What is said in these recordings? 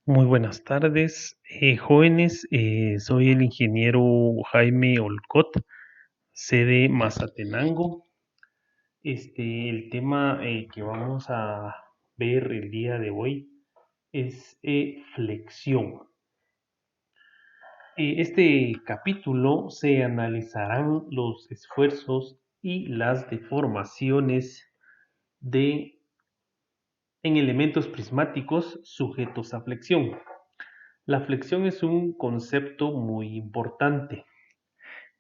Muy buenas tardes, jóvenes. Soy el ingeniero Jaime Olcott, sede Mazatenango. El tema que vamos a ver el día de hoy es flexión. Este capítulo se analizarán los esfuerzos y las deformaciones de en elementos prismáticos sujetos a flexión. La flexión es un concepto muy importante,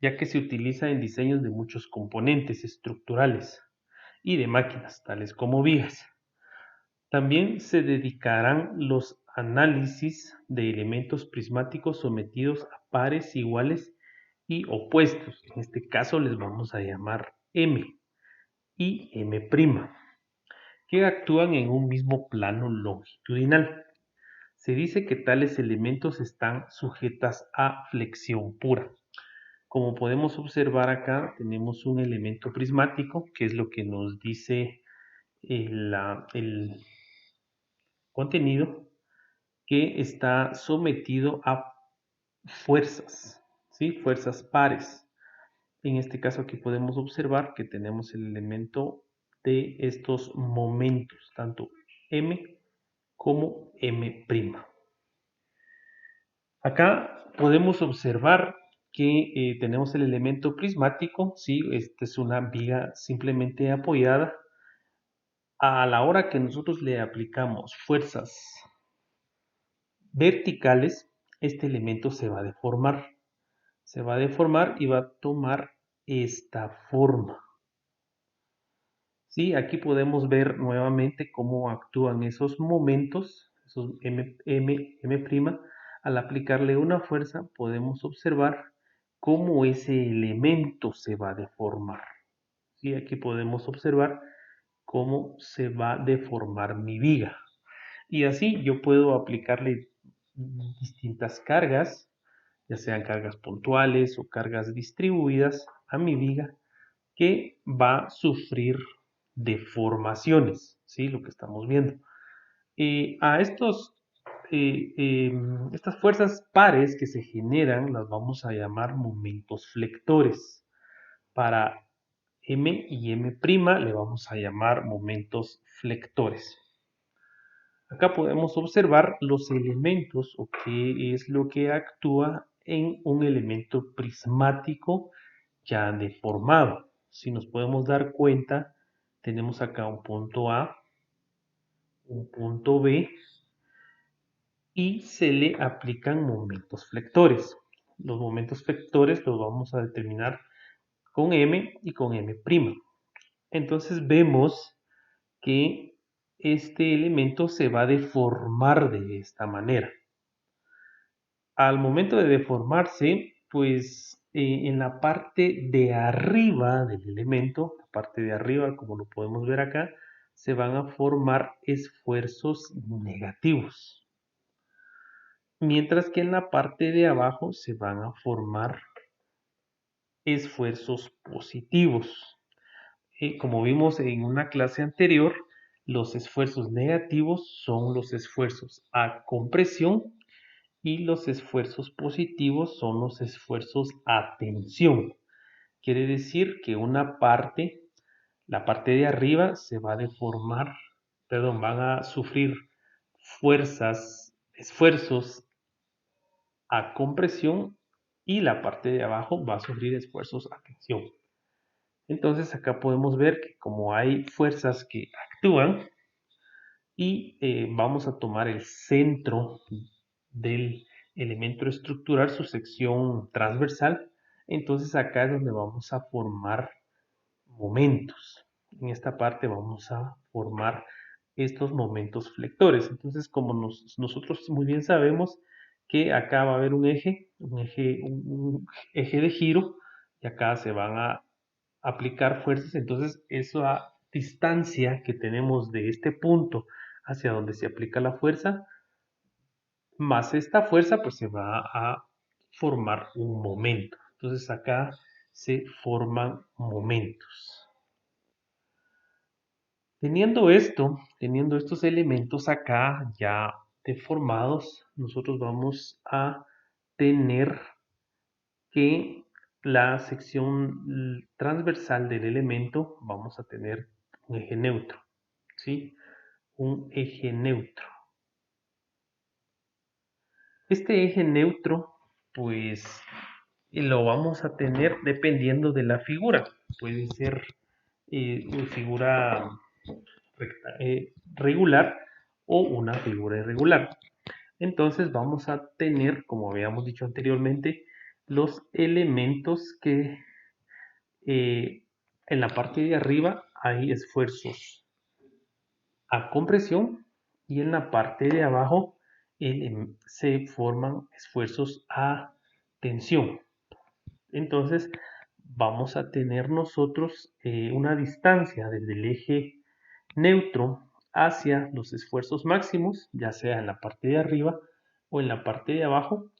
ya que se utiliza en diseños de muchos componentes estructurales y de máquinas, tales como vigas. También se dedicarán los análisis de elementos prismáticos sometidos a pares iguales y opuestos. En este caso les vamos a llamar M y M', que actúan en un mismo plano longitudinal. Se dice que tales elementos están sujetas a flexión pura. Como podemos observar acá, tenemos un elemento prismático, que es lo que nos dice el contenido, que está sometido a fuerzas, ¿sí? Fuerzas pares. En este caso aquí podemos observar que tenemos el elemento de estos momentos, tanto M como M'. Acá podemos observar que tenemos el elemento prismático, ¿sí? Esta es una viga simplemente apoyada. A la hora que nosotros le aplicamos fuerzas verticales, este elemento se va a deformar y va a tomar esta forma. ¿Sí? Aquí podemos ver nuevamente cómo actúan esos momentos, esos M'. Al aplicarle una fuerza podemos observar cómo ese elemento se va a deformar. ¿Sí? Aquí podemos observar cómo se va a deformar mi viga. Y así yo puedo aplicarle distintas cargas, ya sean cargas puntuales o cargas distribuidas a mi viga, que va a sufrir deformaciones, ¿sí? Lo que estamos viendo. A estas fuerzas pares que se generan las vamos a llamar momentos flectores. Para M y M' le vamos a llamar momentos flectores. Acá podemos observar los elementos o qué es lo que actúa en un elemento prismático ya deformado. Si nos podemos dar cuenta, tenemos acá un punto A, un punto B y se le aplican momentos flectores. Los momentos flectores los vamos a determinar con M y con M'. Entonces vemos que este elemento se va a deformar de esta manera. Al momento de deformarse, pues en la parte de arriba del elemento, la parte de arriba, como lo podemos ver acá, se van a formar esfuerzos negativos, mientras que en la parte de abajo se van a formar esfuerzos positivos. Como vimos en una clase anterior, los esfuerzos negativos son los esfuerzos a compresión y los esfuerzos positivos son los esfuerzos a tensión. Quiere decir que una parte, la parte de arriba, se va a deformar, perdón, van a sufrir esfuerzos a compresión y la parte de abajo va a sufrir esfuerzos a tensión. Entonces acá podemos ver que como hay fuerzas que actúan y vamos a tomar el centro del elemento estructural, su sección transversal, entonces acá es donde vamos a formar momentos. En esta parte vamos a formar estos momentos flectores. Entonces, como nosotros muy bien sabemos que acá va a haber un eje de giro y acá se van a aplicar fuerzas, entonces esa distancia que tenemos de este punto hacia donde se aplica la fuerza, más esta fuerza, pues se va a formar un momento. Entonces acá se forman momentos. Teniendo estos elementos acá ya deformados, nosotros vamos a tener que la sección transversal del elemento vamos a tener un eje neutro, ¿sí? Un eje neutro. Este eje neutro, pues, lo vamos a tener dependiendo de la figura. Puede ser una figura regular o una figura irregular. Entonces vamos a tener, como habíamos dicho anteriormente, los elementos que en la parte de arriba hay esfuerzos a compresión y en la parte de abajo se forman esfuerzos a tensión. Entonces vamos a tener nosotros una distancia desde el eje neutro hacia los esfuerzos máximos, ya sea en la parte de arriba o en la parte de abajo.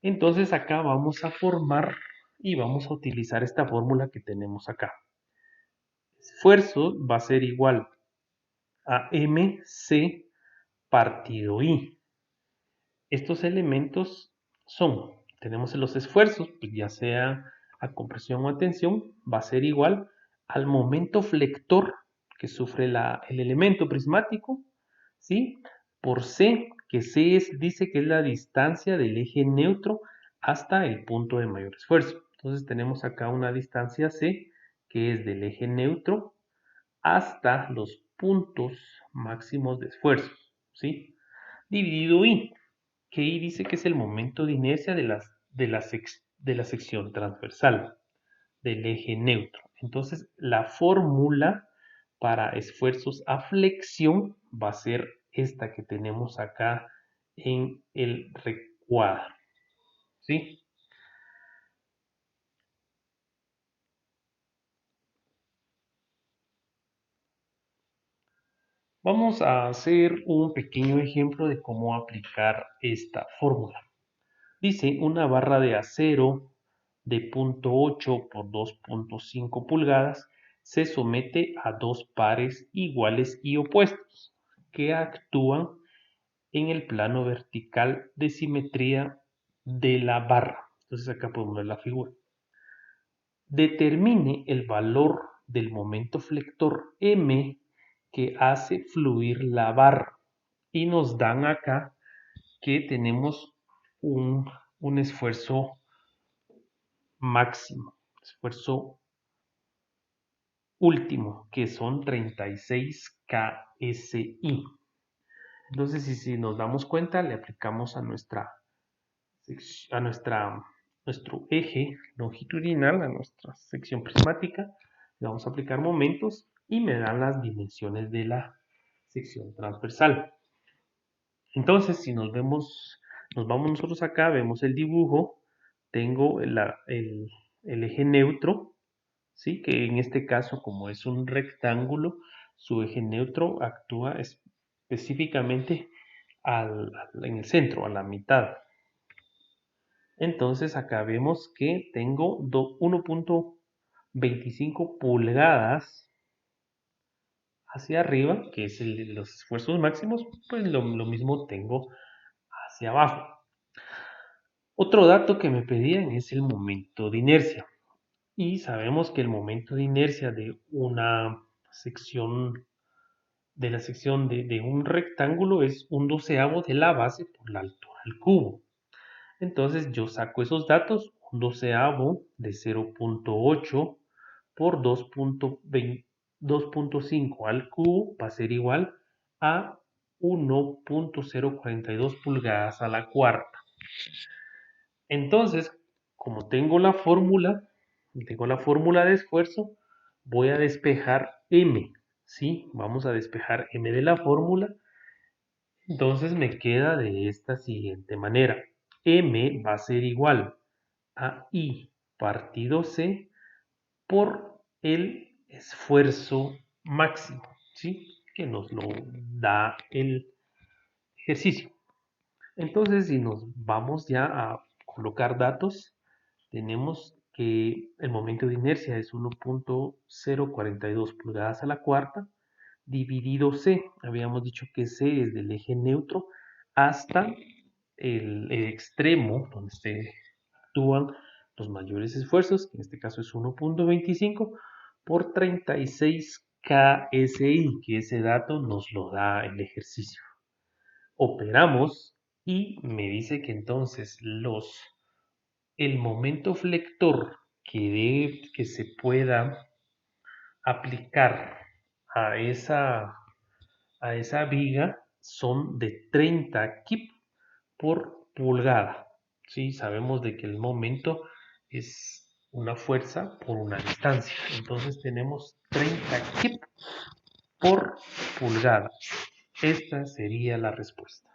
Entonces acá vamos a formar y vamos a utilizar esta fórmula que tenemos acá. Esfuerzo va a ser igual a MC partido I. Estos elementos tenemos los esfuerzos, pues ya sea a compresión o a tensión, va a ser igual al momento flector que sufre el elemento prismático, ¿sí? Por C, que dice que es la distancia del eje neutro hasta el punto de mayor esfuerzo. Entonces tenemos acá una distancia C, que es del eje neutro hasta los puntos máximos de esfuerzo, ¿sí? Dividido I, que I dice que es el momento de inercia de la sección transversal del eje neutro. Entonces, la fórmula para esfuerzos a flexión va a ser esta que tenemos acá en el recuadro, ¿sí? Vamos a hacer un pequeño ejemplo de cómo aplicar esta fórmula. Dice una barra de acero de 0.8 por 2.5 pulgadas se somete a dos pares iguales y opuestos que actúan en el plano vertical de simetría de la barra. Entonces acá podemos ver la figura. Determine el valor del momento flector M que hace fluir la barra. Y nos dan acá que tenemos un esfuerzo máximo, esfuerzo último, que son 36 KSI. Entonces, si nos damos cuenta, le aplicamos a nuestro eje longitudinal, a nuestra sección prismática, le vamos a aplicar momentos y me dan las dimensiones de la sección transversal. Entonces, si nos vamos nosotros acá, vemos el dibujo, tengo el eje neutro, ¿sí? Que en este caso, como es un rectángulo, su eje neutro actúa específicamente en el centro, a la mitad. Entonces acá vemos que tengo 1.25 pulgadas hacia arriba, que es los esfuerzos máximos, pues lo mismo tengo hacia abajo. Otro dato que me pedían es el momento de inercia. Y sabemos que el momento de inercia de una sección, de la sección de un rectángulo es un doceavo de la base por la altura al cubo. Entonces yo saco esos datos, un doceavo de 0.8 por 2.5 al cubo va a ser igual a 1.042 pulgadas a la cuarta. Entonces, como tengo la fórmula de esfuerzo, voy a despejar M, ¿sí? Vamos a despejar M de la fórmula. Entonces me queda de esta siguiente manera. M va a ser igual a I partido C por el esfuerzo máximo, ¿sí? Que nos lo da el ejercicio. Entonces, si nos vamos ya a colocar datos, tenemos que el momento de inercia es 1.042 pulgadas a la cuarta, dividido C. Habíamos dicho que C es del eje neutro hasta el extremo donde se actúan los mayores esfuerzos, que en este caso es 1.25 por 36 KSI, que ese dato nos lo da el ejercicio. Operamos y me dice que entonces el momento flector que se pueda aplicar a esa viga son de 30 kip por pulgada. ¿Sí? Sabemos de que el momento es una fuerza por una distancia. Entonces tenemos 30 kip por pulgada. Esta sería la respuesta.